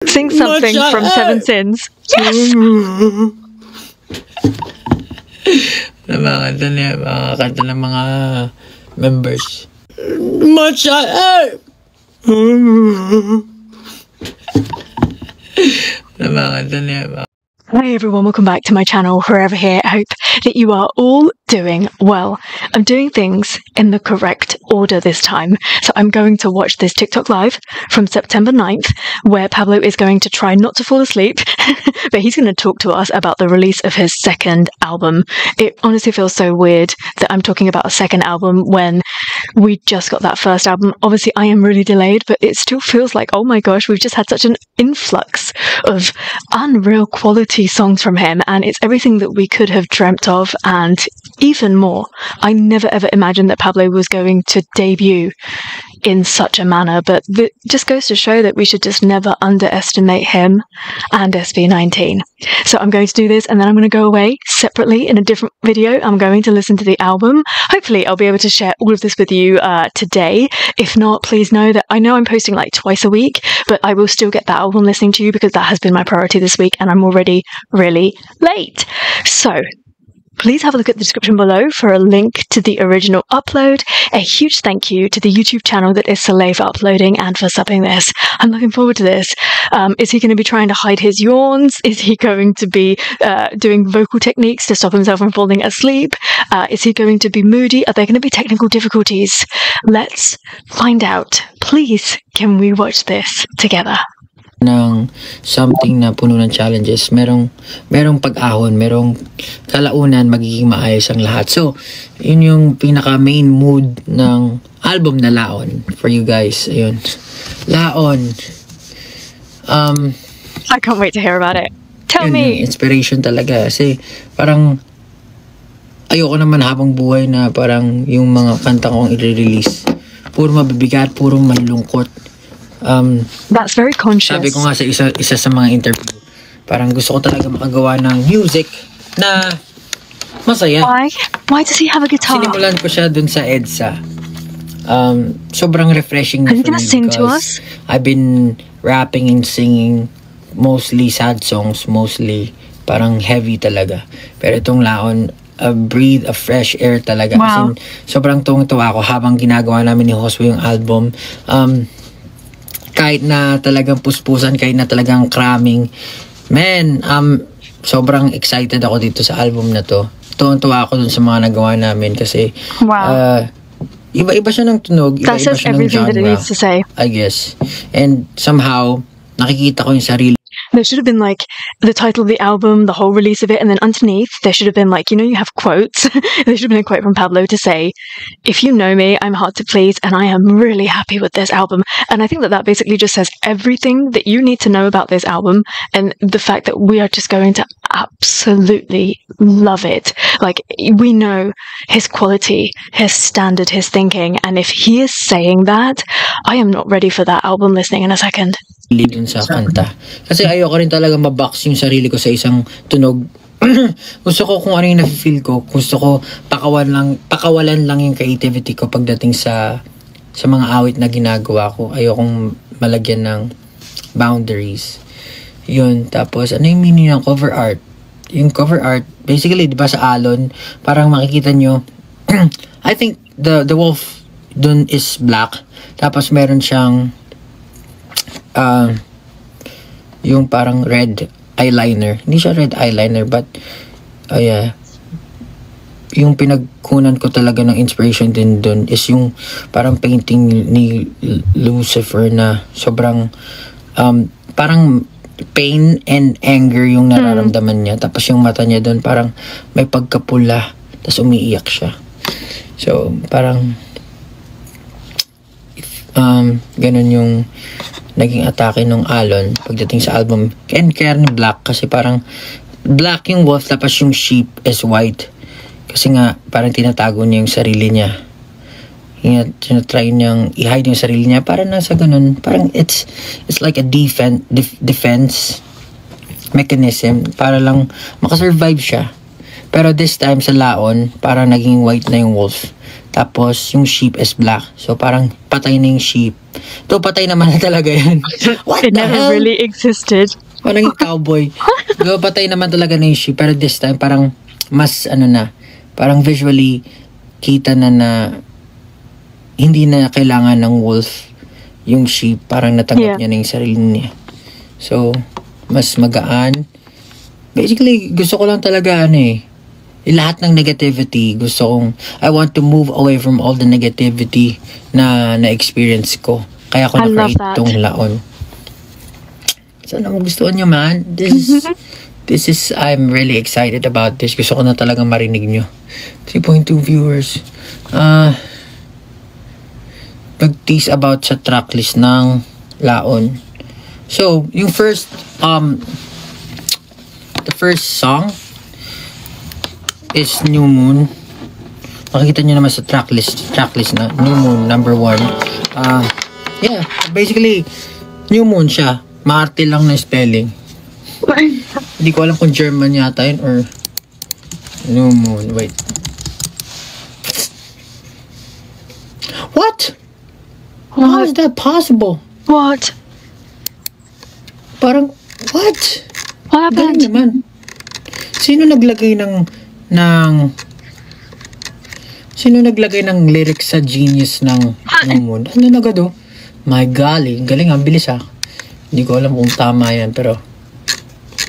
Sing something from Seven Sins. Yes! Mga kanta ng mga members. Hi everyone, welcome back to my channel, Forever Here. I hope that you are all doing well. I'm doing things in the correct order this time. So I'm going to watch this TikTok live from September 9th, where Pablo is going to try not to fall asleep, but he's going to talk to us about the release of his second album. It honestly feels so weird that I'm talking about a second album when we just got that first album. Obviously I am really delayed, but it still feels like, oh my gosh, we've just had such an influx of unreal quality songs from him, and it's everything that we could have dreamt of and even more. I never ever imagined that Pablo was going to debut in such a manner, but it just goes to show that we should just never underestimate him and SB19. So I'm going to do this, and then I'm going to go away separately in a different video. I'm going to listen to the album. Hopefully I'll be able to share all of this with you today. If not, please know that I know I'm posting like twice a week, but I will still get that album listening to you because that has been my priority this week, and I'm already really late. So please have a look at the description below for a link to the original upload. A huge thank you to the YouTube channel that is Soleil for uploading and for subbing this. I'm looking forward to this. Is he going to be trying to hide his yawns? Is he going to be doing vocal techniques to stop himself from falling asleep? Is he going to be moody? Are there going to be technical difficulties? Let's find out. Please, can we watch this together? Ng something na puno ng challenges, merong pag-ahon, merong kalaunan, magiging maayos ang lahat. So, yun yung pinaka main mood ng album na Laon for you guys. Ayun. Laon. I can't wait to hear about it. Tell me. Inspiration talaga kasi parang ayoko naman habang buhay na parang yung mga kanta kong i-release puro mabibigat, puro malulungkot. That's very conscious. Sabi ko nga sa isa sa mga interview, parang gusto ko talaga makagawa ng music na masaya. Why does he have a guitar? Sinimulan ko siya dun sa EDSA. Sobrang refreshing na for me. Are you gonna sing to us? I've been rapping and singing mostly sad songs, mostly parang heavy talaga. Pero itong Laon, breathe a fresh air talaga. Wow. As in, sobrang tuwang-tuwa ako habang ginagawa namin ni Josue yung album. Kahit na talagang puspusan, kahit na talagang cramming, man, sobrang excited ako dito sa album na to. Tuwang-tuwa ako dun sa mga nagawa namin kasi iba-iba siya ng tunog, iba-iba siya ng genre, that it needs to say. I guess. And somehow, nakikita ko yung sarili. There should have been like the title of the album, the whole release of it, and then underneath there should have been like, you know, you have quotes. There should have been a quote from Pablo to say, if you know me, I'm hard to please and I am really happy with this album. And I think that basically just says everything that you need to know about this album, and the fact that we are just going to absolutely love it. Like, we know his quality, his standard, his thinking, and if he is saying that, I am not ready for that album listening in a second. Dun sa kanta. Kasi ayoko rin talaga mabox yung sarili ko sa isang tunog. Gusto ko kung ano yung nafe-feel ko. Gusto ko pakawalan lang yung creativity ko pagdating sa mga awit na ginagawa ko. Ayokong malagyan ng boundaries. Yun. Tapos, ano yung meaning ng cover art? Yung cover art, basically, di ba sa Alon, parang makikita nyo, I think the wolf dun is black. Tapos meron siyang yung parang red eyeliner. Hindi siya red eyeliner, but yeah, yung pinagkunan ko talaga ng inspiration din dun is yung parang painting ni Lucifer na sobrang parang pain and anger yung nararamdaman niya. Tapos yung mata niya dun parang may pagkapula, tapos umiiyak siya. So parang ganun yung naging atake nung Alon pagdating sa album. And kaya rin black kasi parang black yung wolf tapos yung sheep is white. Kasi nga parang tinatago niya yung sarili niya. Tinatry niyang i-hide yung sarili niya para nasa ganun. Parang it's like a defense mechanism para lang makasurvive siya. Pero this time sa Laon, parang naging white na yung wolf. Tapos yung sheep is black. So parang patay na yung sheep. To patay naman na talaga yan. What It the never hell? really existed. Parang yung cowboy. Patay naman talaga na yung sheep. Pero this time, parang mas parang visually kita na hindi na kailangan ng wolf yung sheep. Parang natanggap niya na yung sarili niya. So, mas magaan. Basically, gusto ko lang talaga lahat ng negativity, I want to move away from all the negativity na experience ko. Kaya ko na-create tong laon. Sana magustuhan nyo, man. This is, I'm really excited about this. Gusto ko na talagang marinig nyo. 3.2 viewers. Nag-tease about sa tracklist ng laon. So, yung the first song is New Moon. Makikita nyo naman sa tracklist na New Moon, number 1. Yeah, basically, New Moon siya. Maarte lang na spelling. Hindi ko alam kung German yata yun or New Moon. Wait. What? How is that possible? What? Parang, what? What happened? Galing naman. Sino naglagay ng lyrics sa Genius ng New Moon? Ano na gado? My golly, galing, ang bilis Hindi ko alam kung tama yan, pero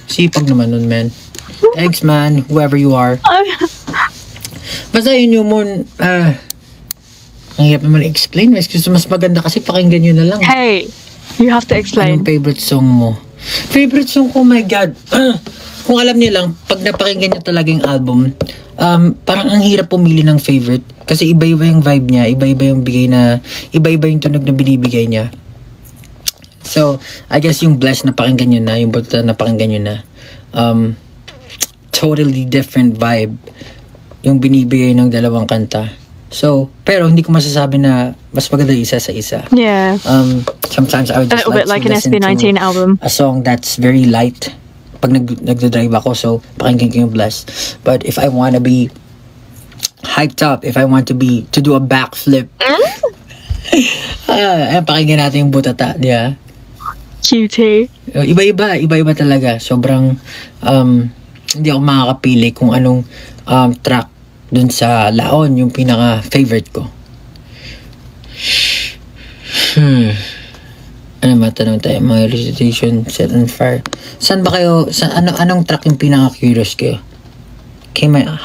sipag naman nun, man. Thanks, man, whoever you are. Basta yung New Moon, ang hirap naman i-explain. Mas maganda kasi pakinggan nyo na lang. Hey, you have to explain. Anong favorite song mo? Favorite song ko, oh my God. Kung alam niyo lang, pag napakinggan niyo talaga yung album, parang ang hirap pumili ng favorite. Kasi iba-iba yung vibe niya, iba-iba yung iba-iba yung tunog na binibigay niya. So, I guess yung Blessed na pakinggan nyo na, yung Buta na pakinggan nyo na, totally different vibe yung binibigay ng dalawang kanta. So, pero hindi ko masasabi na mas maganda isa sa isa. Yeah. Sometimes I would just a little bit like an listen SB19 to album. a song that's very light pag nagdadrive ako, so pakinggan ko yung Blessed. But if I want to be hyped up, if I want to do a backflip, pakinggan natin yung Butata, di ba? Cutie. Iba-iba talaga. Sobrang hindi ako makakapili kung anong track dun sa laon yung pinaka-favorite ko. Ano matanong tayo? Mga recitation, Set on Fire. Saan ba kayo, anong track yung pinaka-curious kayo?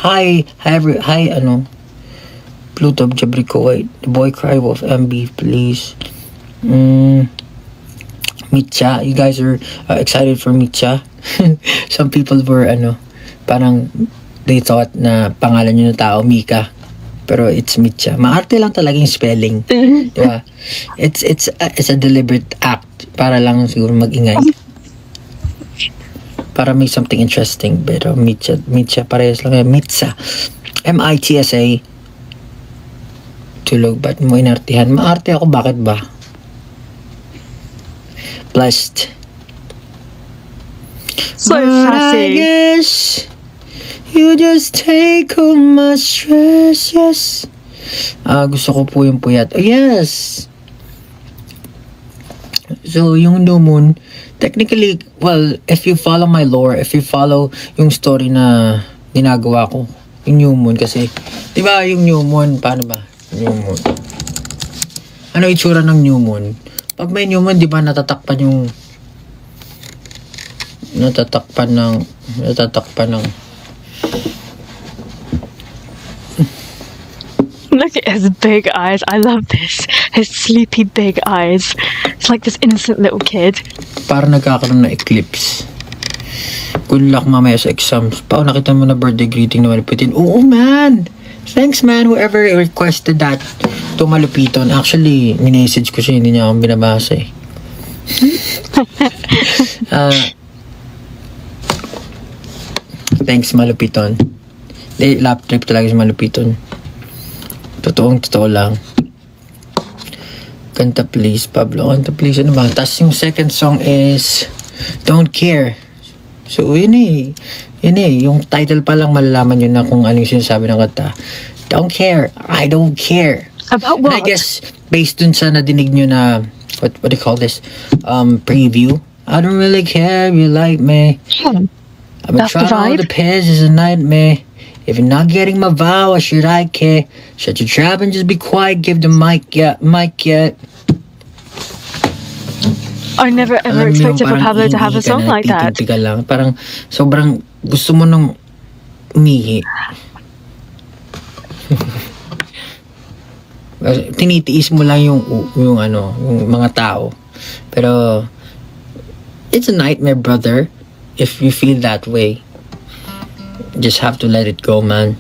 Hi, Pluto, Jabrico, White, The Boy Cry, Wolf, MB, please. Mitcha, you guys are excited for Mitcha. Some people were parang they thought na pangalan nyo na tao Mika, pero it's Mitcha. Maarte lang talaga yung spelling. Diba? It's a deliberate act para lang siguro mag-ingay, para may something interesting. Pero Mitcha parehas lang. Mitsa, M-I-T-S-A. Tulog, ba't mo inartihan? Maarte ako, bakit ba? Blessed. So But I sassy. guess you just take all my stress, yes. Gusto ko po yung puyat. Oh, yes. So, yung New Moon, technically, well, if you follow my lore, if you follow yung story na ginagawa ko, yung New Moon, kasi, di ba yung New Moon, paano ba? New Moon. Ano itsura ng New Moon? Pag may New Moon, di ba natatakpan ng Look at his big eyes. I love this. His sleepy big eyes. It's like this innocent little kid. Para nagkakaroon ng eclipse. Good luck mamaya sa exams. Pao, nakita mo na birthday greeting na Malupiton. Oo, man! Thanks, man, whoever requested that to Malupiton. Actually, minessage ko siya, hindi niya akong binabasa eh. Thanks, Malupiton. Lap trip talaga sa Malupiton. Totoo lang. Kanta please, Pablo. Kanta please, ano ba? Tapos yung second song is Don't Care. So, yun eh. Yung title pa lang malalaman yun na kung ano yung sinasabi ng kanta. Don't care. I don't care. About And I what? guess, based dun sa nadinig nyo na, what do you call this? Preview. I don't really care if you like me. Yeah. I've been That's the trying all vibe. the pairs, is a nightmare. If you're not getting my vow, why should I care? Shut your trap and just be quiet, give the mic yet. I never ever Alam mo yung expected for parang Pablo to have a ihingi ka song na, like that. titig ka lang. Parang sobrang gusto mo nung umihi. Tinitiis mo lang yung mga tao. Pero it's a nightmare, brother. If you feel that way, just have to let it go, man.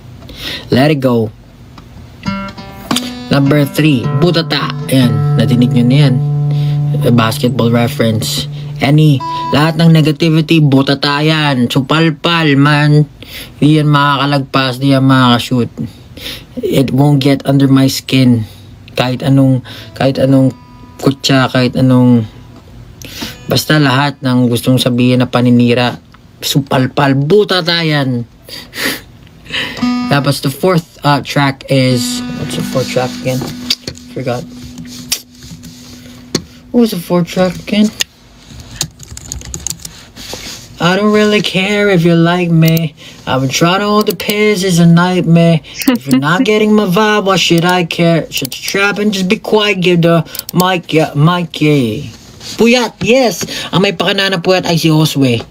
Let it go. Number 3, butata. Ayan, nadinig nyo na yan. A basketball reference. Lahat ng negativity, butata yan. Supalpal, man. Di yan makakalagpas, di yan makakashoot. It won't get under my skin. Kahit anong kutsa, kahit anong basta lahat ng gustong sabihin na paninira, supalpal, butata yan. Tapos the 4th track is, what's the 4th track again? Forgot. What was the 4th track again? I don't really care if you like me. I've been trying to hold the piss, it's a nightmare. If you're not getting my vibe, why should I care? Shut the trap and just be quiet, give the mic. Puyat, yes! Ang may pakana na puyat ay si Josue.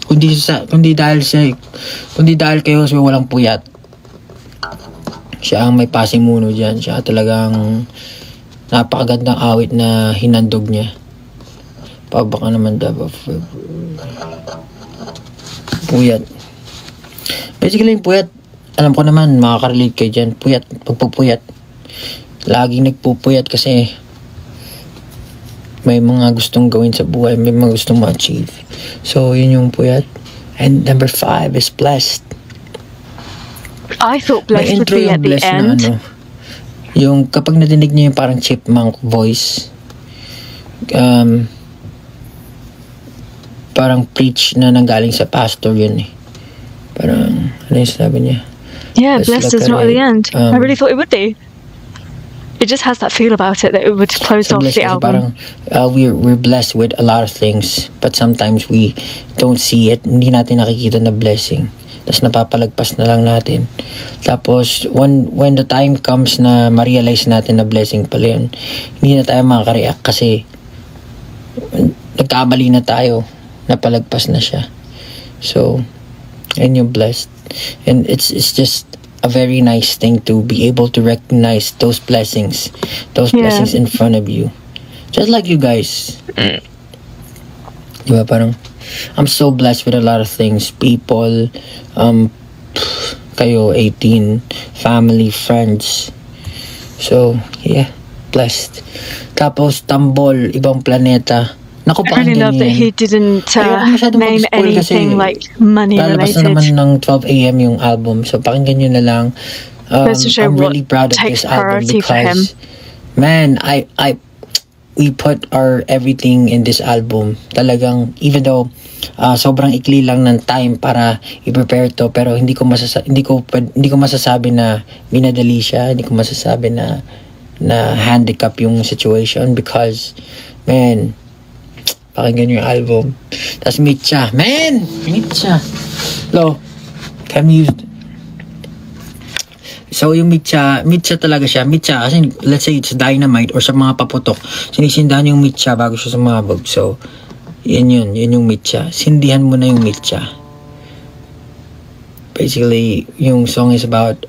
Kundi dahil kay Josue walang puyat. Siya ang may pasimuno dyan. Siya talagang napakagandang awit na hinandog niya. Baka naman dapat puyat. Basically yung puyat, alam ko naman makaka-relate kayo dyan. Puyat, pagpupuyat. Laging nagpupuyat kasi may mga gustong gawin sa buhay, may mga gustong ma-achieve. So yun yung puyat. And number 5 is blessed. I thought May blessed would intro be yung at the blessed na end. yung kapag nadinig niyo yung parang chipmunk voice, parang preach na nanggaling sa pastor yun eh. Parang, ano yung sabi niya? Yeah, Let's blessed look is at not at the it. end. I really thought it would be. It just has that feel about it that it would close So off blessed the kasi album. parang we're blessed with a lot of things, but sometimes we don't see it. Hindi natin nakikita na blessing. Tapos napapalagpas na lang natin. Tapos when the time comes na ma-realize natin na blessing pala yun, hindi na tayo makaka-react kasi nagkamali na tayo, napalagpas na siya. So and you're blessed, and it's just a very nice thing to be able to recognize those blessings in front of you, just like you guys. Diba, parang I'm so blessed with a lot of things, people, kayo 18, family, friends. So yeah, blessed. Tapos Tambol, Ibang Planeta. Naku, I really love that he didn't name anything like money lalabas na naman related. ng 12 a.m. yung album. So pakinggan nyo na lang. Let's just show I'm what really proud of takes this album priority for him. because, man, we put our everything in this album. Talagang, even though sobrang ikli lang ng time para i-prepare to, pero hindi ko masasabi na minadali siya. Hindi ko masasabi na handicap yung situation because, man, pakinggan yung album. Tapos Mitcha. Man! Mitcha. Lo, can use. So yung Mitcha talaga siya. Mitcha, kasi let's say it's dynamite or sa mga paputok, sinisindahan yung Mitcha bago siya sumabog. So, yun yung Mitcha. Sindihan mo na yung Mitcha. Basically, yung song is about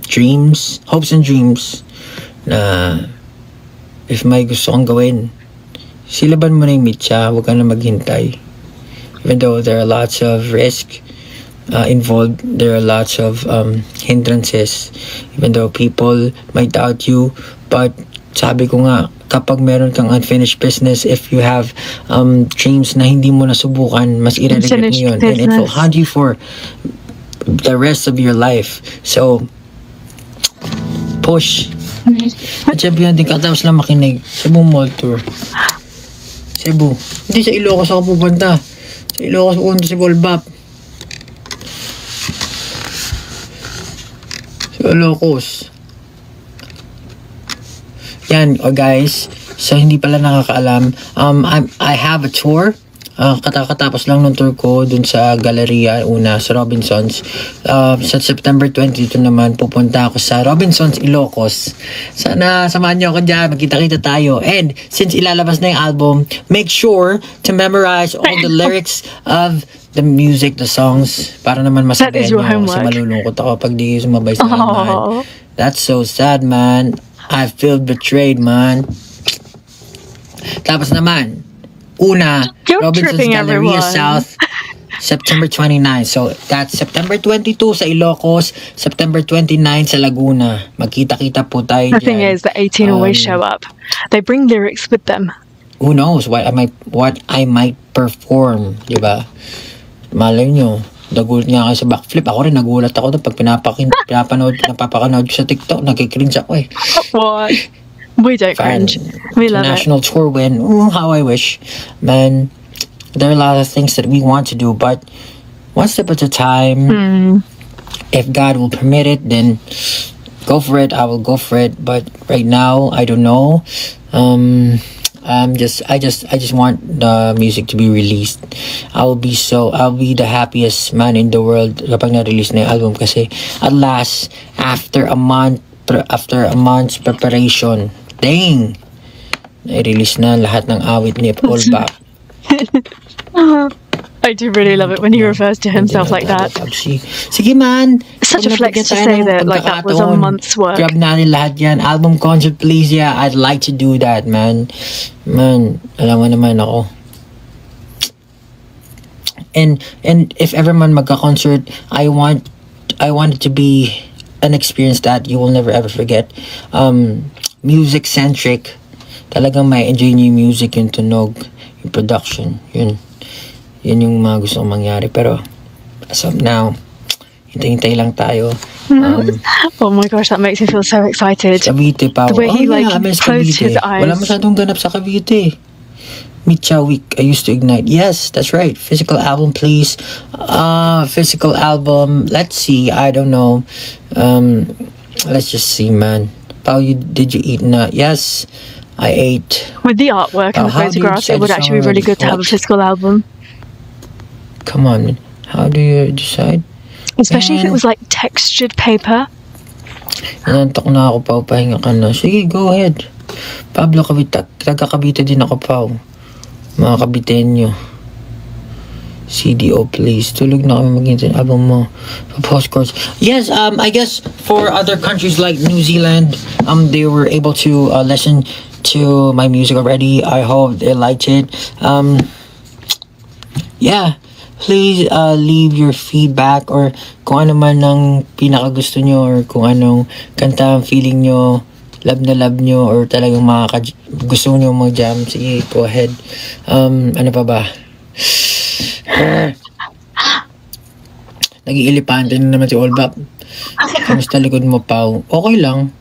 dreams, hopes and dreams, na if may gusto kang gawin, silaban mo na yung Mitcha, huwag ka na maghintay. Even though there are lots of risk involved, there are lots of hindrances, even though people might doubt you, but sabi ko nga, kapag meron kang unfinished business, if you have dreams na hindi mo nasubukan, mas i-regret mo yun, and it will haunt you for the rest of your life. So push. At syempre natin katapos lang makinig Cebu Mall Tour. Cebu. Hindi sa Ilocos ako pupunta. Sa Ilocos pupunta si Volbap. Sa Ilocos. yan, guys. So, hindi pala nakakaalam. I have a tour. Katapos lang ng tour ko dun sa Galleria una sa Robinsons. Sa September 22 naman pupunta ako sa Robinsons Ilocos. Sana samahan niyo ako dyan, magkita-kita tayo. And since ilalabas na yung album, make sure to memorize all the lyrics of the music, the songs, para naman masabihan niyo. Kasi malulungkot ako pag di sumabay sa naman. That's so sad, man. I feel betrayed, man. Tapos naman, una, Robinsons Galleria South, September 29. So, that's September 22 sa Ilocos, September 29 sa Laguna. Magkita-kita po tayo The thing is, the 18 always show up. They bring lyrics with them. Who knows what I might perform, di ba? Malay nyo, nagulat nga kayo sa backflip. Ako rin, nagulat ako pag napapanood ko sa TikTok. Nagkikringe ako eh. What? We don't cringe. We love it. National tour win. How I wish. Man, there are a lot of things that we want to do, but one step at a time. If God will permit it, then go for it. I will go for it. But right now, I don't know. I just want the music to be released. I'll be the happiest man in the world kapag na-release na yung album, kasi at last, after a month's preparation, dang, na-release na lahat ng awit ni Paul Bak. I do really love it when he refers to himself like that. Sige man. It's such a flex to say that like that was a month's work. Grab natin lahat yan. Album concert, please. Yeah, I'd like to do that, man. Man, alam mo naman ako. And if ever man magka-concert, I want it to be an experience that you will never ever forget. Music centric. Talagang may enjoy niyo yung music, yung tunog, yung production. Yun yung mga gusto kong mangyari. Pero as of now, hintay-hintay lang tayo. Oh my gosh, that makes me feel so excited. Cavite pa. The way he closed his eyes. Wala masyadong ganap sa Cavite. Mitcha Week, I used to ignite. Yes, that's right. Physical album, please. Physical album. Let's see. I don't know. Let's just see, man. Pao, did you eat na? Yes, I ate. With the artwork and the photographs, it would actually be really good to have a physical album. Come on, how do you decide? Especially if it was like textured paper. Nanantok na ako, Pao. Pahinga ka na. Sige, go ahead. Pablo Cavite. Taga-Cavite din ako, Pao. Mga Caviteño. CDO, please. Tulog na kami mag-intend album mo. Postcards. Yes, I guess for other countries like New Zealand, they were able to listen to my music already. I hope they liked it. Yeah. Please leave your feedback or kung ano man ang pinakagusto nyo or kung anong kanta ang feeling nyo, love nyo or talagang gusto nyo mag-jam. Sige, go ahead. Ano pa ba? Nag-iilipante na naman si Olbap. Kamusta likod mo, Pao? Okay lang.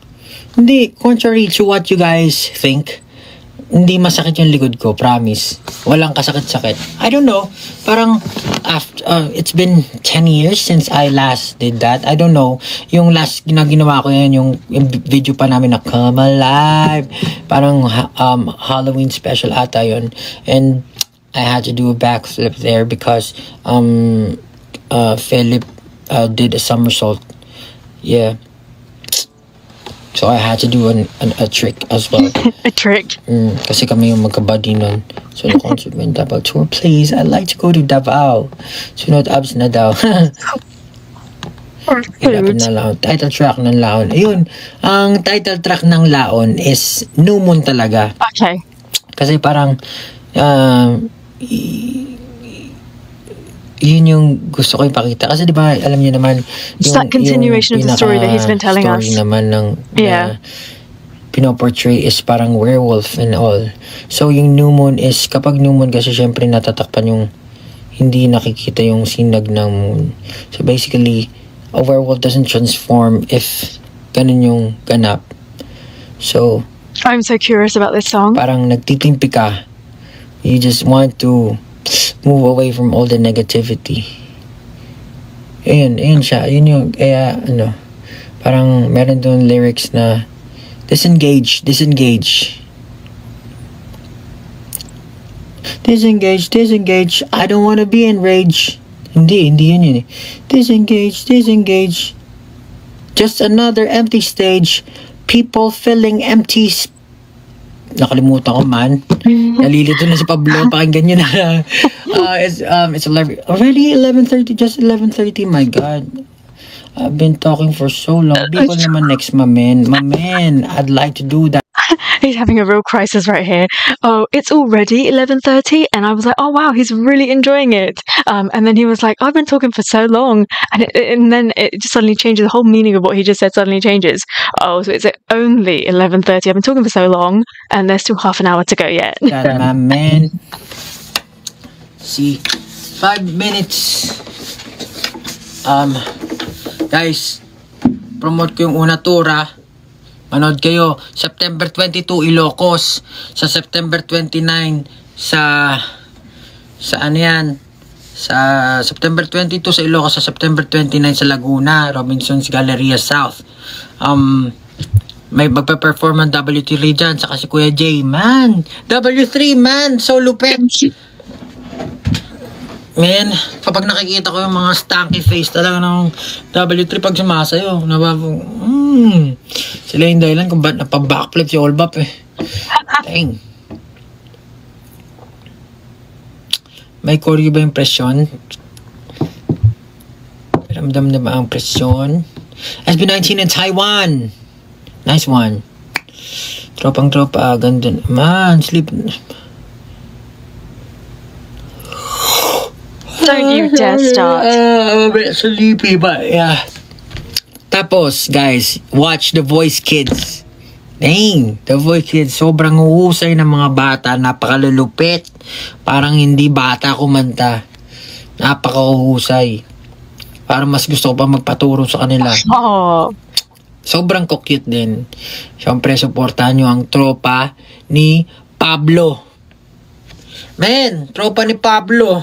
Hindi, contrary to what you guys think, hindi masakit yung likod ko, promise. Walang kasakit-sakit. I don't know. Parang, it's been 10 years since I last did that. I don't know. Yung last ginawa ko yan, yung video pa namin na Come Alive. Parang Halloween special ata yun. And I had to do a backflip there because Philip did a somersault. Yeah. So I had to do a trick as well. A trick? Kasi kami yung magkabody nun. So the concert went Davao tour. Please, I'd like to go to Davao. Sunod abs na daw. Ilapit na Laon. Title track ng Laon. Ayun, ang title track ng Laon is New Moon talaga. Okay. Kasi parang yun yung gusto ko ipakita. Kasi diba, alam niyo naman, it's that continuation of the story that he's been telling us. Story naman ng pinoportray is parang werewolf and all. So, yung New Moon is, kapag New Moon kasi syempre natatakpan yung hindi nakikita yung sinag ng moon. So, basically, a werewolf doesn't transform if ganun yung ganap. So, I'm so curious about this song. Parang nagtitimpi ka. You just want to move away from all the negativity. Ayun siya. Yun yung, kaya, parang meron doon lyrics na Disengage. Disengage. Disengage. Disengage. I don't wanna be enraged. Hindi yun eh. Disengage. Disengage. Just another empty stage. People filling empty nakalimutan ko man. Nalilito na si Pablo. Pakinggan nyo na. It's 11, already 11:30. Just 11:30. My God. I've been talking for so long. Bicol naman next, my man. I'd like to do that. He's having a real crisis right here. Oh, it's already 11:30, and I was like, oh wow, he's really enjoying it. And then he was like, I've been talking for so long, and then it just suddenly changes. The whole meaning of what he just said suddenly changes. Oh, so it's only 11:30. I've been talking for so long, and there's still half an hour to go yet. God, my man. See, 5 minutes. Guys, promote ko yung una tour, ha. Manood kayo. September 22, Ilocos. Sa September 29, sa ano yan? Sa September 22 sa Ilocos, sa September 29 sa Laguna, Robinson's Galleria South. May magpe-perform ang W3 dyan, saka si Kuya J. Man, W3, man, so lupet. Man, kapag nakikita ko yung mga stanky face talaga ng W3 pag sumasayo, nababong, sila yung dahilan kung ba't napabackflip si Olbap eh. Dang. May choreo ba yung presyon? Ramdam na ba ang presyon? SB19 in Taiwan. Nice one. Tropang tropa, ganda naman. Sleep. Don't you dare start. I'm a bit sleepy, but yeah. Tapos, guys, watch The Voice Kids. Dang, The Voice Kids, sobrang uhusay ng mga bata, napakalulupit. Parang hindi bata kumanta. Napakauhusay. Parang mas gusto ko pa magpaturo sa kanila. Oh. Sobrang cute din. Siyempre, supportahan nyo ang tropa ni Pablo. Man, tropa ni Pablo.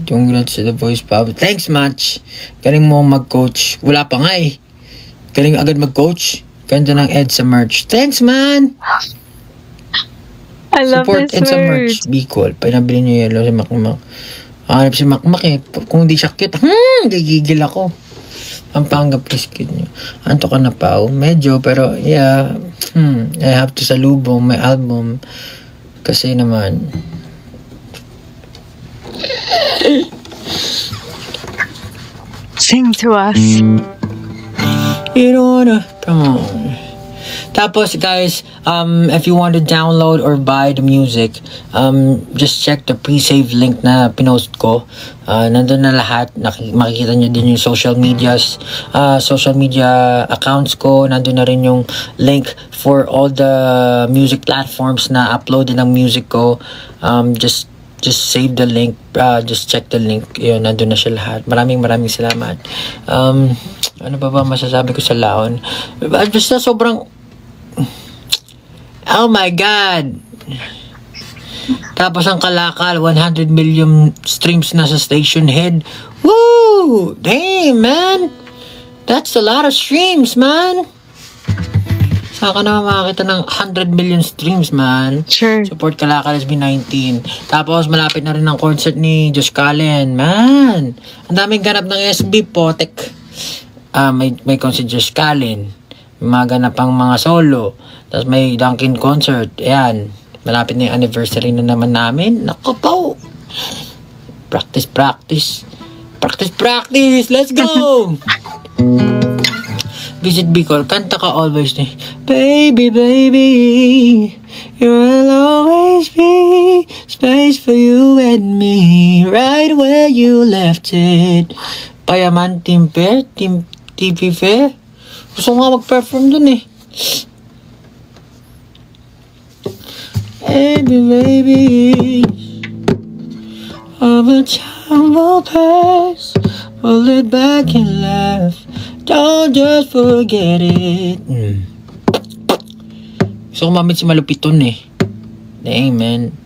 Congrats to The Voice, Pablo. Thanks much. Galing mo mag-coach. Wala pa nga eh. Galing agad mag-coach. Ganda ng EDSA merch. Thanks, man! I love Support this EDSA merch. Bicol. Pinabili nyo yellow si Makmak. Hanap si Makmak eh. Kung hindi siya cute, gigigil ako. Ang panggap kiskid nyo. Anto ka na pa. Medyo, pero yeah. I have to salubong my album. Kasi naman. Sing to us. You don't wanna. Come on. Tapos guys, if you want to download or buy the music, just check the pre-save link na pinost ko. Nandun na lahat. Makikita nyo din yung social media accounts ko. Nandun na rin yung link for all the music platforms na uploaded ng music ko. Just save the link. Just check the link. Yun, nandun na siya lahat. Maraming salamat. Ano ba masasabi ko sa laon? Basta sobrang oh my God! Tapos ang Kalakal, 100 million streams na sa station head. Woo! Damn, man! That's a lot of streams, man! Saan ka na makakita ng 100 million streams, man? Sure. Support Kalakal SB19. Tapos malapit na rin ang concert ni Josh Cullen, man! Ang daming ganap ng SB, potek. May concert Josh Cullen. May mga ganapang mga solo. Tapos may Dunkin concert. Ayan. Malapit na yung anniversary na naman namin. Naku po. Practice. Let's go! Visit Bicol. Kanta ka always. Baby, you'll always be space for you and me. Right where you left it. Payaman, Team Fair, Team TV Fair. Gusto nga mag-perform dun eh. Baby, all the time will pass. Pull it back and laugh. Don't just forget it. Gusto ko mamit si Malupiton eh. Dang, man.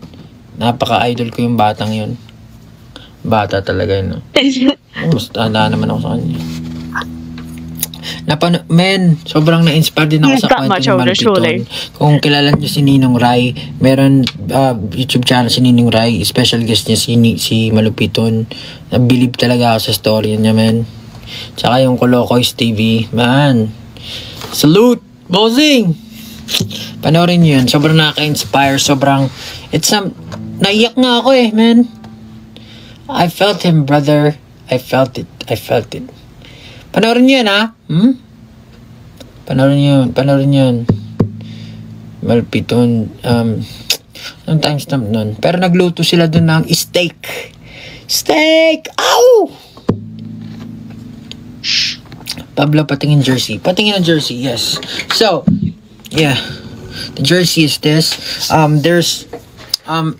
Napaka-idol ko yung batang yun. Bata talaga yun. No? Mas tanda naman ako sa kanya. Men, sobrang na-inspire din ako sa That kwento much ni older, surely. Malpiton. Kung kilala niyo si Ninong Rai, meron YouTube channel si Ninong Rai, special guest niya si Malupiton. Nabilib talaga ako sa story niya, men. Tsaka yung Kolokoys TV, man. Salute, bossing! Panoorin niyo yun, sobrang nakaka-inspire, sobrang, naiyak nga ako man. I felt him, brother. I felt it. Panoorin niyo yan, ha? Panoorin niyo yun. Malpiton, anong timestamp nun? Pero nagluto sila dun ng steak. Ow! Pablo, patingin jersey. Patingin ang jersey, yes. So, yeah. The jersey is this. There's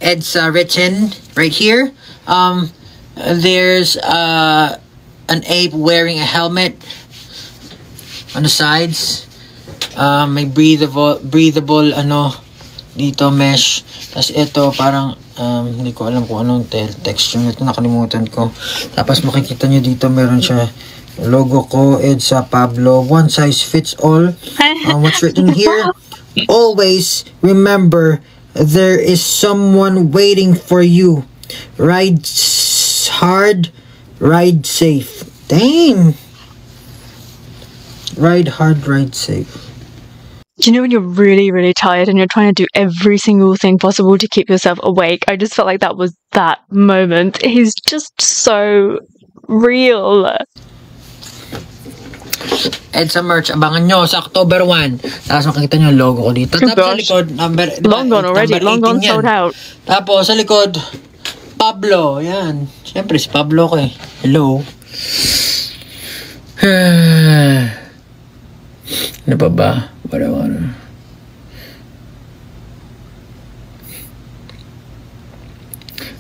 Ed's written right here. There's an ape wearing a helmet on the sides. May breathable dito mesh. Tapos ito parang hindi ko alam kung anong texture nito, nakalimutan ko. Tapos makikita nyo dito meron siya logo ko, EDSA Pablo, one size fits all. What's written here? Always remember there is someone waiting for you. Ride hard, ride safe. Damn. Ride hard, ride safe. Do you know when you're really, really tired and you're trying to do every single thing possible to keep yourself awake? I just felt like that was that moment. He's just so real. EDSA merch, abangan nyo sa October 1. Tapos makikita nyo yung logo ko dito. Tapos sa likod, long gone already, long gone sold out. Tapos sa likod, Pablo, yan. Siyempre si Pablo ko Hello. Ano pa ba? Wala.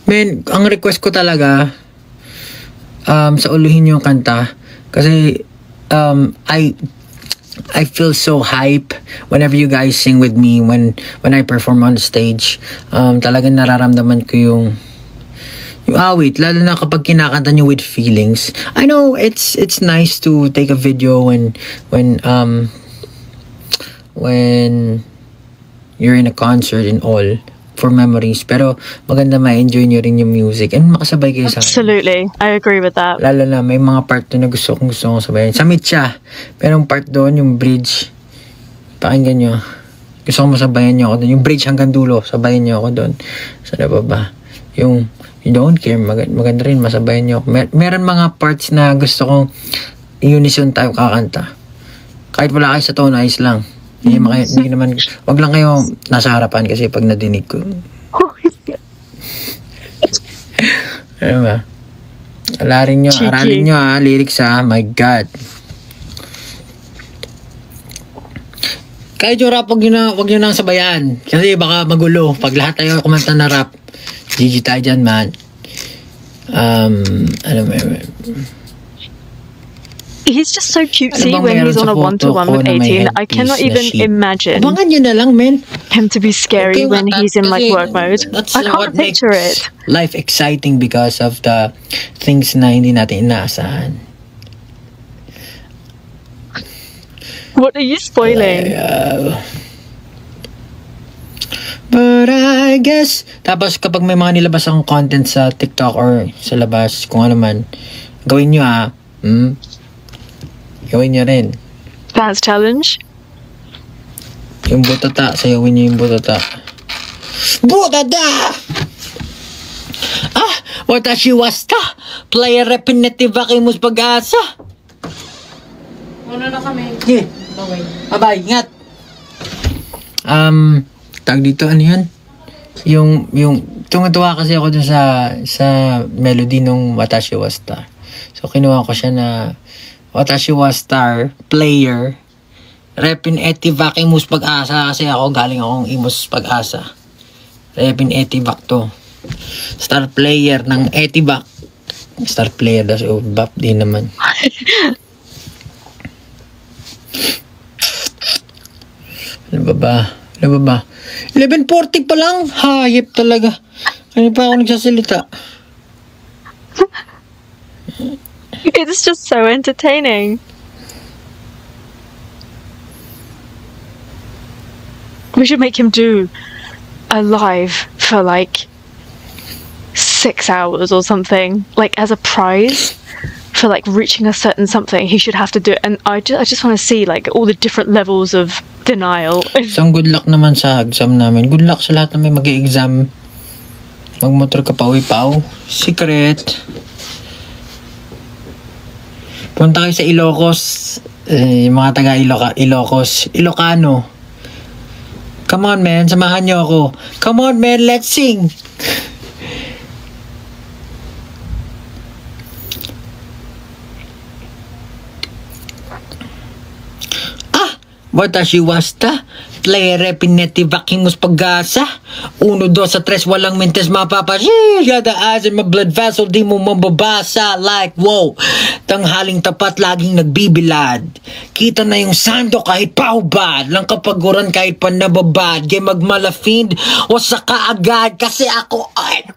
Men, ang request ko talaga sa uluhin yung kanta kasi I feel so hype whenever you guys sing with me when I perform on the stage. Talagang nararamdaman ko yung awit, lalo na kapag kinakanta nyo with feelings. I know it's nice to take a video when you're in a concert and all for memories, pero maganda ma-enjoy nyo rin yung music and makasabay kayo sa Absolutely, I agree with that. Lalo na may mga part doon na gusto kong sabayan. Samit siya, pero yung part doon, yung bridge, pakinggan nyo. Gusto kong masabayan nyo ako doon. Yung bridge hanggang dulo, sabayan nyo ako doon. Sana ba? Yung You Don't Care, maganda rin, masabayan nyo. Meron mga parts na gusto kong unison tayo kakanta. Kahit wala kayo sa tone, ayos lang. Hindi naman, wag lang kayo nasa harapan kasi pag nadinig ko. Ano ba? Aralin nyo lyrics my God. Kahit yung rap, wag nyo nang sabayan. Kasi baka magulo. Pag lahat tayo kumanta na rap, GG tayo dyan, man. He's just so cutesy when he's on a one-to-one with 18. I cannot even imagine abangan nyo na lang, men. him to be scary when he's in like work mode. I can't picture it. Life exciting because of the things na hindi natin inaasahan. What are you spoiling? But I guess, tapos kapag may mga nilabas akong content sa TikTok or sa labas, kung ano man, gawin nyo Gawin nyo rin. Dance challenge? Yung butata, sayawin nyo yung butata. Butata! Watashi wasta! Player repetitive akimus pag-asa! Una na kami. Yeah. Okay. Bye-bye, ingat! Tag dito, ano yan? Yung tunga-tuwa kasi ako dun sa melody nung Watashi wasta. So, kinuha ko siya na Watashi was star, player, repin etivac imus pag-asa kasi ako galing akong imus pag-asa. Repin etivac to. Star player ng etivac. Star player das bap din naman. Ano ba? 11:40 pa lang. Hayop talaga. Kaya pa ako nagsasalita. It's just so entertaining. We should make him do a live for like 6 hours or something, like as a prize for like reaching a certain something. He should have to do it, and I just want to see like all the different levels of denial. Isang good luck naman sa exam namin. Good luck sa lahat na may mag-exam. Magmotor ka pa, uwi-paw. Secret. Punta kayo sa Ilocos. Yung mga taga Ilocos. Ilocano. Come on, man. Samahan niyo ako. Come on, man. Let's sing. Watashi wasta, playere pineti vakimus pag-asa. 1, 2, 3, walang mintes mapapashir. Yada eyes in my blood vessel, di mo mababasa. Like, wow, tanghaling tapat, laging nagbibilad. Kita na yung sando kahit paubad. Lang kapaguran kahit pa nababad. Kaya magmalafind, wasa ka agad. Kasi ako, ay...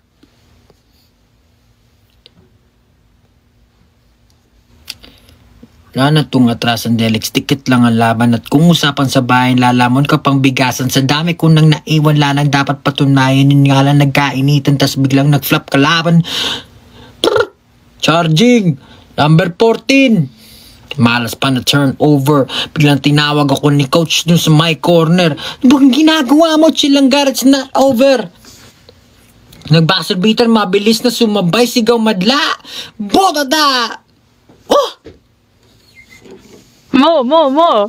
Wala na itong atrasan Delix, tikit lang ang laban at kung usapan sa bayan lalamon ka pang bigasan sa dami ko nang naiwan lanang dapat patunayan yun nga lang nagkainitan tas biglang nagflop kalaban. Charging number 14, malas pa na turnover, biglang tinawag ako ni coach dun sa my corner. Bakit ginagawa mo? Chilanggar, it's not over. Nagbasal beater, mabilis na sumabay, sigaw madla, bodada. Oh, Mo.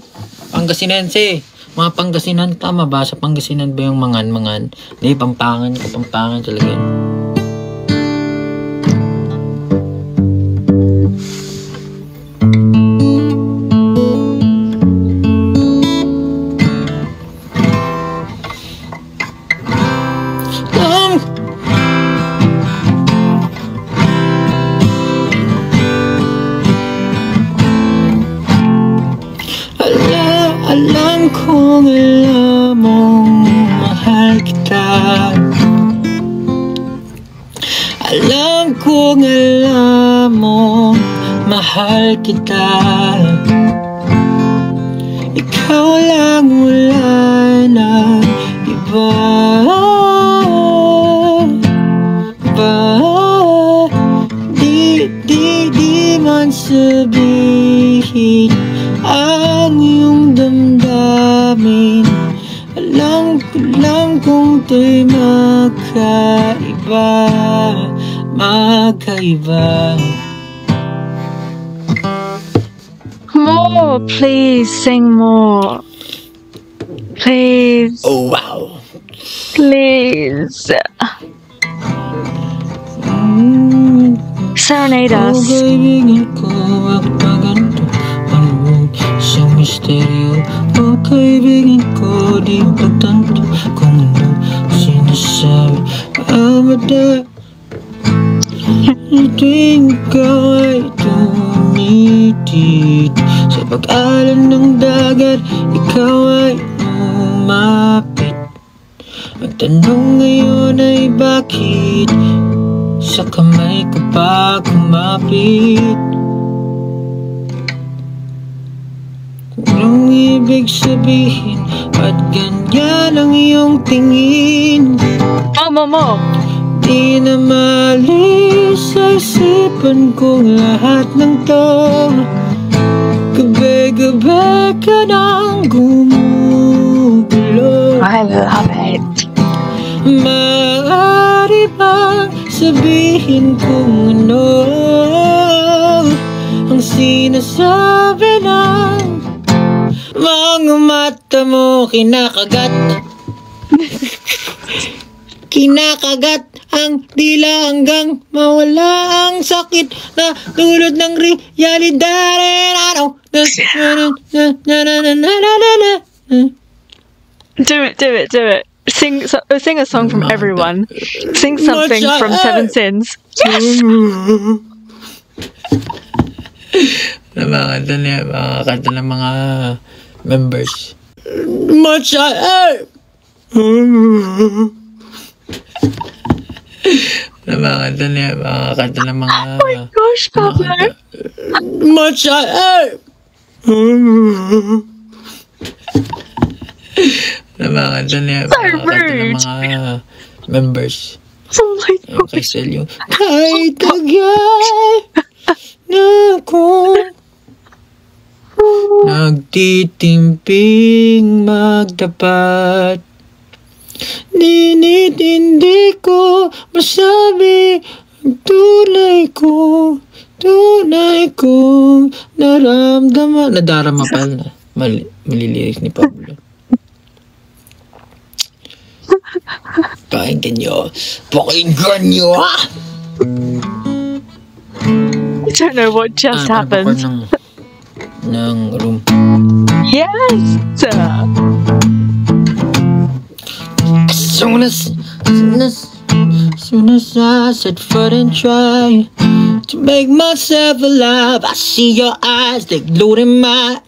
Pangasinense. Mga Pangasinan, tama ba? Sa Pangasinan ba yung mangan? Hindi, Pampangan talaga yun. Alam kong alam mong mahal kita. Alam kong alam mong mahal kita. Ikaw lang, wala na iba. Di man sabihin ang iyong damdamin. Alam kong to'y magkaiba. More, please sing more. Please. Oh, wow. Please. Serenade us. Kaibigan ko, magpaganto. Isang misteryo. Kaibigan ko, di patanto. Kung ano sinasabi. Amada. Tuwing ikaw ay tumitid sa pag-alan ng dagat, ikaw ay umapit. Ang tanong ngayon ay bakit sa kamay ko pa kumapit? Anong ibig sabihin? Ba't ganyan ang iyong tingin? Mo. Di na malis sa isipan kong lahat ng to. Gabi-gabi ka nang gumugulo. I love it. Maaari bang sabihin kung ano ang sinasabi ng mga mata mo? Kinakagat ang dila hanggang mawala ang sakit na dulot ng realidad. Do it. Sing a song from everyone. Sing something from Seven Sins. Yes! Mga kanta ng mga members. Na mga kanta niya, mga kanta ng mga... Oh my gosh, Pablo. Matcha, eh! Na mga kanta niya, So mga kanta ng rude. mga members. Oh my Yung gosh. kay Sel yung, kahit tagal na akong nagtitimping magtapat. Hindi ko masabi ang tunay kong naramdaman. Nadarama pala. Malilirik ni Pablo. Pakinggan nyo, ha? I don't know what just happened. ng room. Yes! Soon as I set foot and try to make myself alive, I see your eyes, they glued in my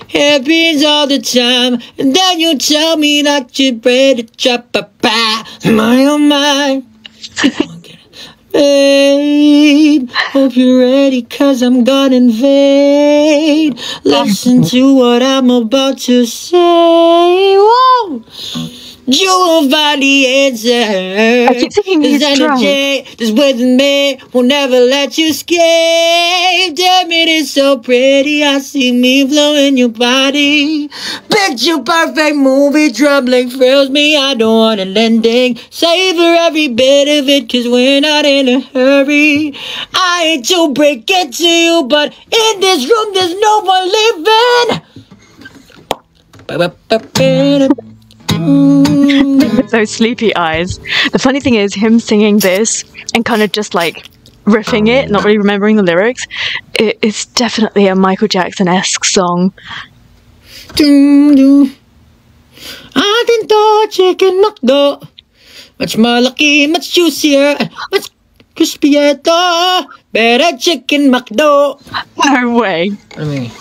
happens all the time, and then you tell me that you're ready to chop a pie. My oh my. Babe, hope you're ready, 'cause I'm gonna invade. Listen to what I'm about to say. Whoa! You will find the answer. I keep thinking he's drunk. Just with me, will never let you escape. Damn, it is so pretty. I see me flowing your body. Picture perfect movie, troubling thrills me. I don't want an ending. Savor every bit of it, 'cause we're not in a hurry. I hate to break it to you, but in this room there's no one living. With those sleepy eyes. The funny thing is, him singing this and kind of just like riffing it, not really remembering the lyrics, it's definitely a Michael Jackson-esque song. Atin to, chicken McDo. Much malaki, much juicier, much crispier to. Better chicken McDo. No way. I mean,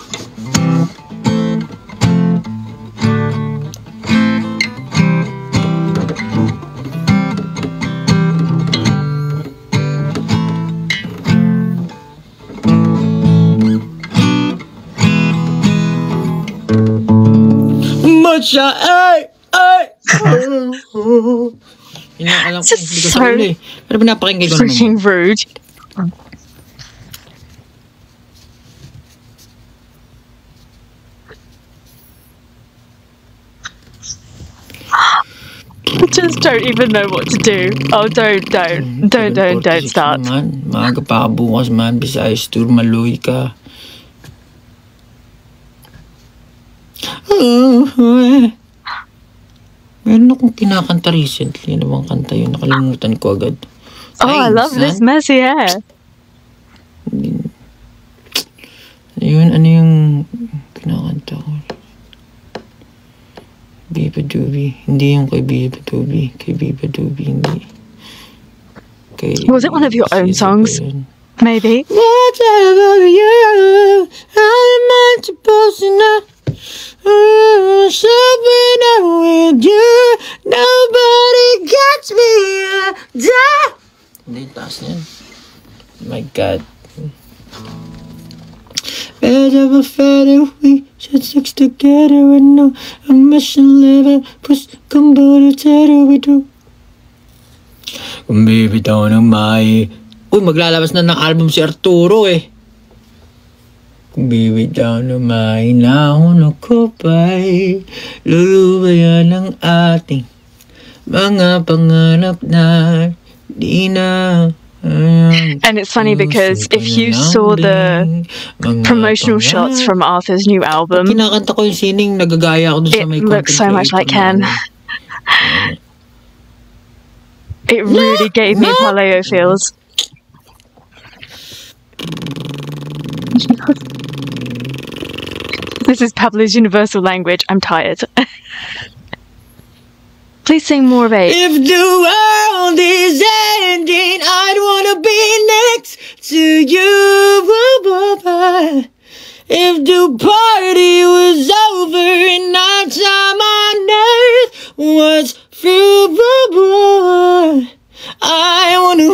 matcha, ay! Yun ang alam ko, hindi ko sa ulo eh. Pero pinapakinggan ko naman. Freaking rude. I just don't even know what to do. Oh, don't start. Man, maaga pa ka bukas man, Visayas tour, maluy ka. Meron akong kinakanta recently. Ano bang kanta yun? Nakalimutan ko agad. Oh, I love this messy hair. Ano yung kinakanta ko? Biba Doobie. Hindi yung kay Biba Doobie. Kay Biba Doobie, hindi. Was it one of your own songs? Maybe. Whatever you, how am I supposed to know? When I'm with you, nobody gets me. Hindi, taas niyan. My God. Better but better, we should stick together and know a mission living, push kumbuto tero we do. Kung bibitaw ng may... Uy, maglalabas na ng album si Arturo eh. Kung bibitaw ng may nahon ko pa'y lulubayan ng ating mga pangarap na di na. And it's funny because if you saw the promotional shots from Arthur's new album, kinakanta ko yung sining, nagagaya ako dun sa may it looks so much like Ken. It really gave me Paleo feels. This is Pablo's universal language. I'm tired. Please sing more of it. If the world is ending, I'd wanna be next to you. If the party was over and our time on earth was through, I wanna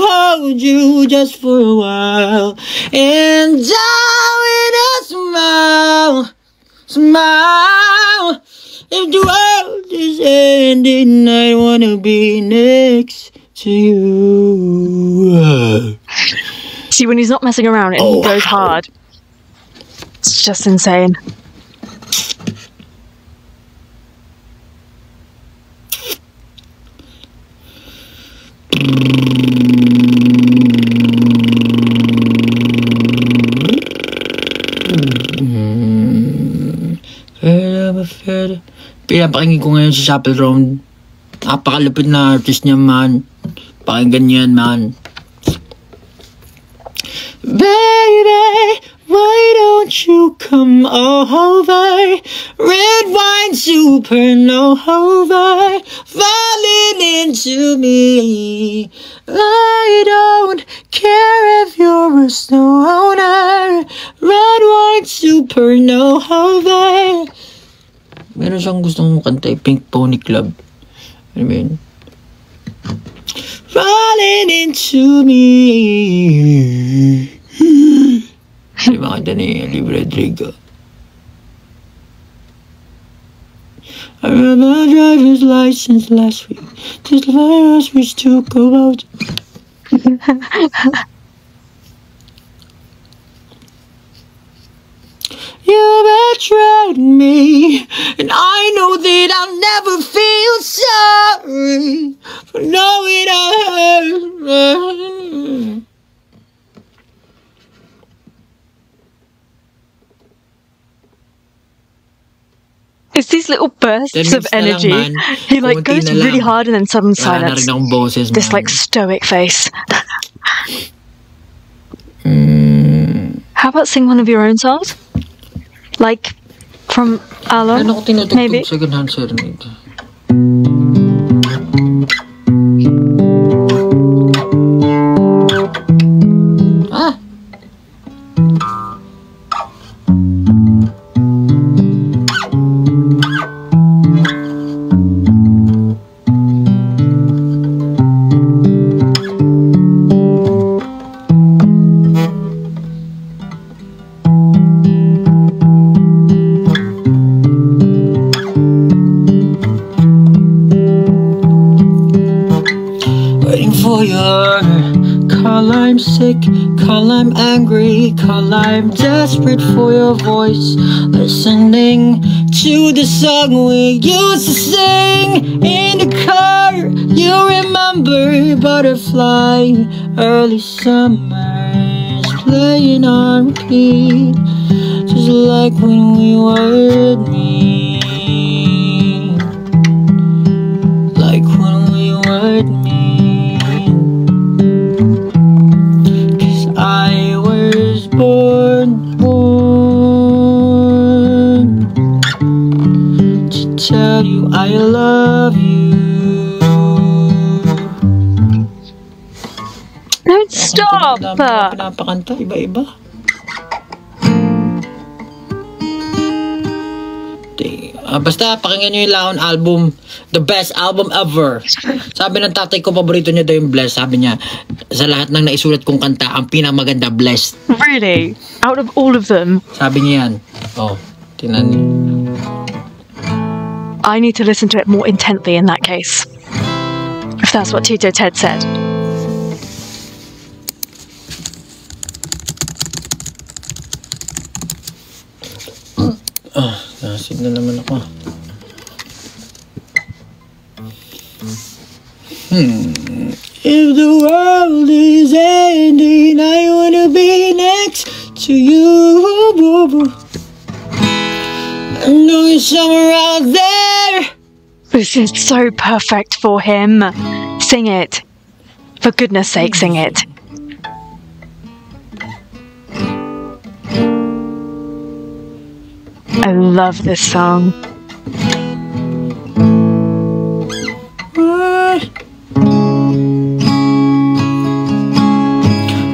just for a while. And I will smile, smile. If the world is ending, I wanna be next to you. See, when he's not messing around and he goes hard, it's just insane. Pinapakinggan ko ngayon sa Chapel Round. Napakalupit na artist niya, man. Pakinggan yan, man. Baby, why don't you come over? Red wine supernova, falling into me. I don't care if you're a stoner. Red wine supernova. Meron siyang gustong kanta, Pink Pony Club. Ano ba yun? Falling into me. Di ba kanta ni Olivia Rodrigo? I ran my driver's license last week. This virus which took about. You betrayed me, and I know that I'll never feel sorry for knowing I hurt. It's these little bursts of energy. Lang, He like goes really hard and then sudden silence. Boses, this like stoic face. How about sing one of your own songs? Like from Alon? Ano ko tinutugtog maybe? Second hand serenade. Ah! Call I'm sick, call I'm angry, call I'm desperate for your voice. Listening to the song we used to sing in the car. You remember Butterfly, early summers playing on repeat, just like when we were me, like when we were me. I was born to tell you I love you. Don't stop! Pinapakanta, iba-iba. Basta, pakinggan nyo yung Laon album. The best album ever. Sabi ng tatay ko, paborito niya daw yung Blessed. Sabi niya, sa lahat ng naisulat kong kanta, ang pinamaganda, Blessed. Really? Out of all of them? Sabi niya yan. Oh, tinan niyo. I need to listen to it more intently in that case. If that's what Tito Ted said. Nasig na naman ako. If the world is ending, I wanna be next to you. I know you're somewhere out there. This is so perfect for him. Sing it. For goodness sake, sing it. I love this song.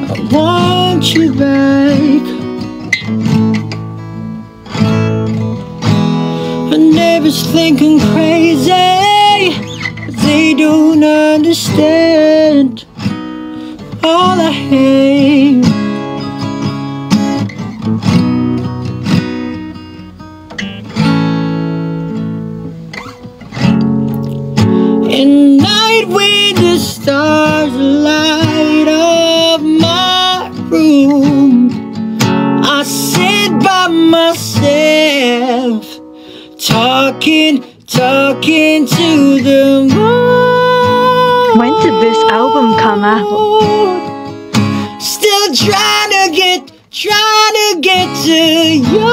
I want you back. My neighbors think I'm crazy, but they don't understand. All I time. In night when the stars light up my room, I sit by myself, talking to the moon. When did this album come out? Still trying to get to you.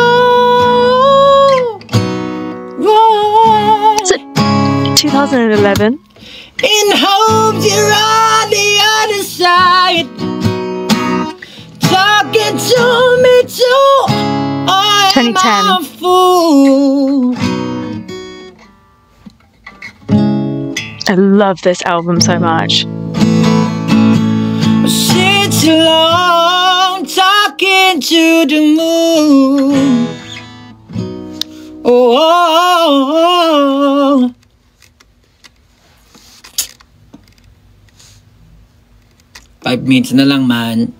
Is it 2011? In hopes you're on the other side, talking to me too. I'm 2010. a fool. I love this album so much. Sit alone, talking to the moon. Oh, oh, oh. Five minutes na lang, man.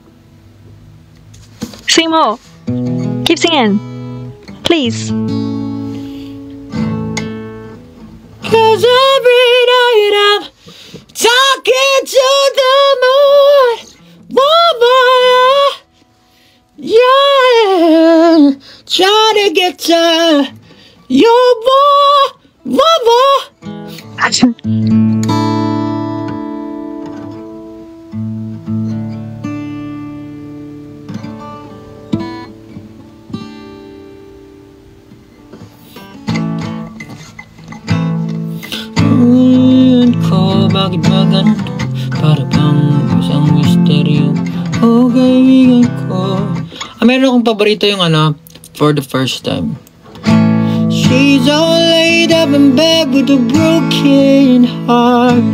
Sing more. Keep singing. Please. Cause every night I'm talking to the moon. Woman, yeah. Trying to get to your boy, mama. Bakit ba ganito? Para bang isang misteryo. Oh, kaibigan ko. Meron akong paborito yung For the First Time. She's all laid up in bed with a broken heart.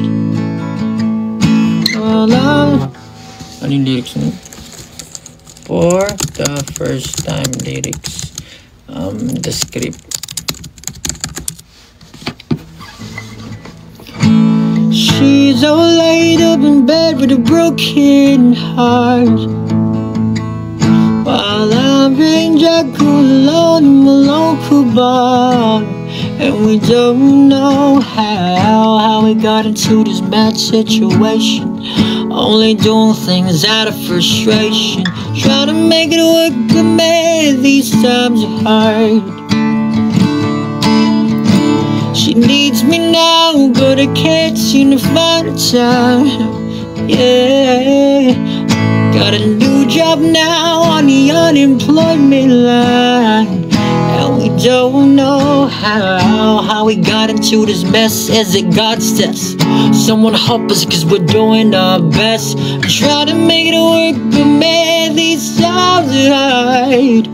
Ano yung lyrics niya? For the First Time lyrics. The script. She's all laid up in bed with a broken heart, while I'm being Jack alone in my local bar. And we don't know how we got into this bad situation, only doing things out of frustration, trying to make it work, but man, these times are hard. She needs me now, but I can't seem to find a time. Yeah, got a new job now on the unemployment line, and we don't know how we got into this mess. As it got us, someone help us, cause we're doing our best. Try to make it work, but man, these times are hard.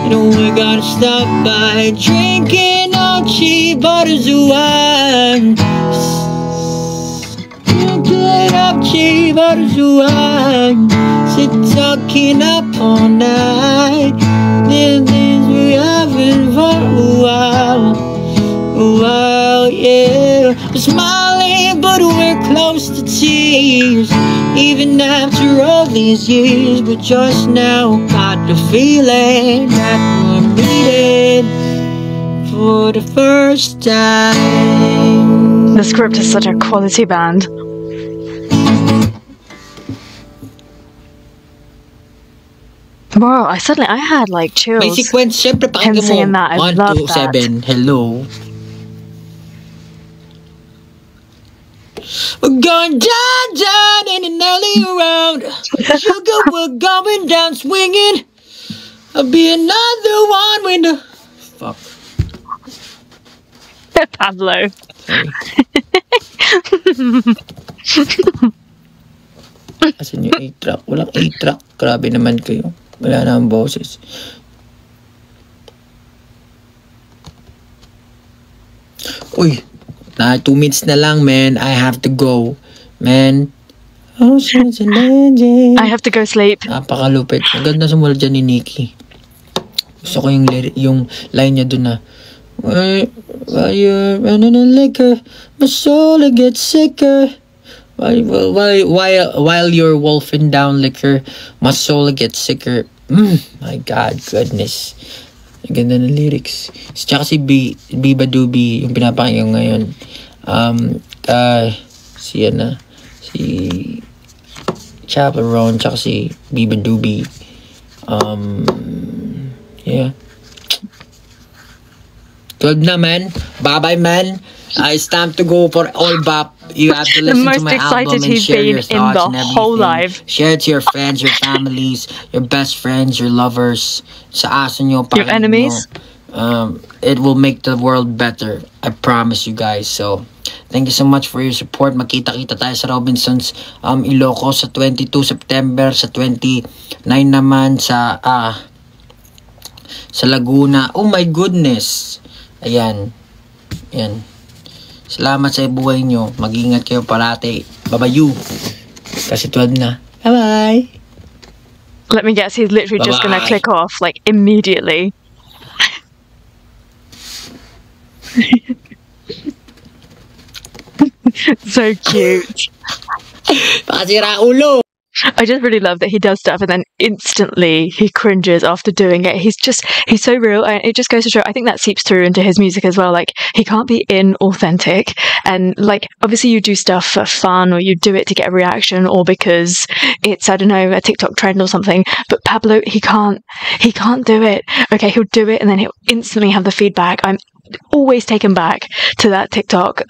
You know we gotta stop by drinking on cheap bottles of wine. Drinking up cheap bottles of wine. Sit talking up all night. Then things we haven't for a while, yeah. We're smiling, but we're close to tears. Even after all these years, we just now got the feeling that we're meeting for the first time. The Script is such a quality band. Bro, I had like chills. May sequence, syempre Him singing pakinggan that, I mo. 1, love 2, that. 7, hello. We're going down in an alley around. Sugar, we're going down swinging. I'll be another one when the... Fuck. Pablo. Asan yung 8-track? Walang 8-track. Grabe naman kayo. Wala na ang boses. Uy, 2 minutes na lang, man. I have to go. Man. Oceans and legends. I have to go sleep. Napakalupit. Ang ganda sumulat dyan ni Nikki. Gusto ko yung line niya dun na, while you're running a liquor, my soul gets sicker. While you're wolfing down liquor, my soul gets sicker. My God, goodness. Ang ganda ng lyrics. Tsaka si Biba Doobie, yung pinapakinggan ngayon. Si Chaperone, tsaka si Biba Doobie. Yeah. 12 na, man. Bye-bye, man. It's time to go for all bop. You have to listen to my album and share your thoughts and everything. Whole life. Share it to your friends, your families, your best friends, your lovers, sa aso nyo, your enemies. It will make the world better. I promise you guys. So, thank you so much for your support. Magkita-kita tayo sa Robinsons Ilocos sa 22 September, sa 29 naman sa Laguna. Oh my goodness. Ayan. Salamat sa buhay nyo. Mag-ingat kayo parati. Babayu. Kasi 12 na. Bye-bye. Let me guess, he's literally just gonna click off, like, immediately. So cute. Pasira ulo. I just really love that he does stuff and then instantly he cringes after doing it. He's so real, and it just goes to show, I think that seeps through into his music as well. Like, he can't be inauthentic, and like, obviously you do stuff for fun, or you do it to get a reaction, or because it's, I don't know, a TikTok trend or something. But Pablo, he can't do it. Okay, he'll do it and then he'll instantly have the feedback. I'm always taken back to that TikTok.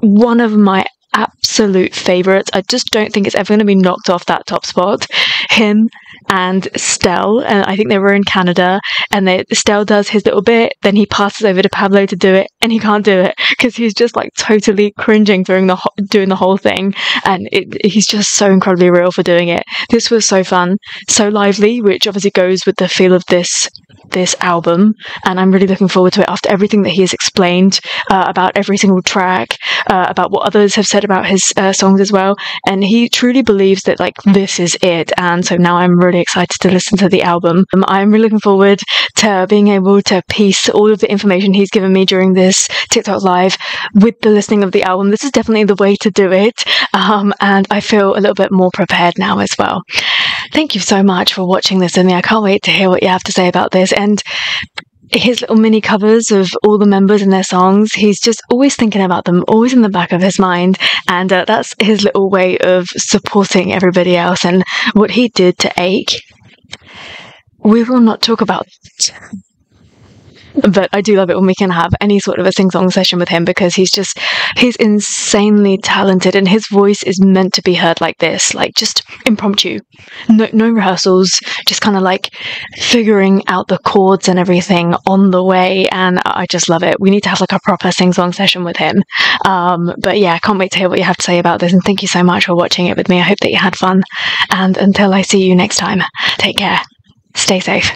One of my absolute favorites. I just don't think it's ever going to be knocked off that top spot. Him and Stell, and I think they were in Canada, and Stell does his little bit, then he passes over to Pablo to do it, and he can't do it because he's just like totally cringing during doing the whole thing, and he's just so incredibly real for doing it. This was so fun, so lively, which obviously goes with the feel of this album, and I'm really looking forward to it after everything that he has explained about every single track, about what others have said about his songs as well, and he truly believes that like this is it. And so now I'm really excited to listen to the album. I'm really looking forward to being able to piece all of the information he's given me during this TikTok live with the listening of the album. This is definitely the way to do it, and I feel a little bit more prepared now as well. Thank you so much for watching this with me. I can't wait to hear what you have to say about this. And his little mini covers of all the members and their songs, he's just always thinking about them, always in the back of his mind. And that's his little way of supporting everybody else. And what he did to Ache, we will not talk about. But I do love it when we can have any sort of a sing-song session with him, because he's insanely talented, and his voice is meant to be heard like this, like just impromptu, no rehearsals, just kind of like figuring out the chords and everything on the way. And I just love it. We need to have like a proper sing-song session with him. But yeah, I can't wait to hear what you have to say about this, and thank you so much for watching it with me. I hope that you had fun, and until I see you next time, take care, stay safe.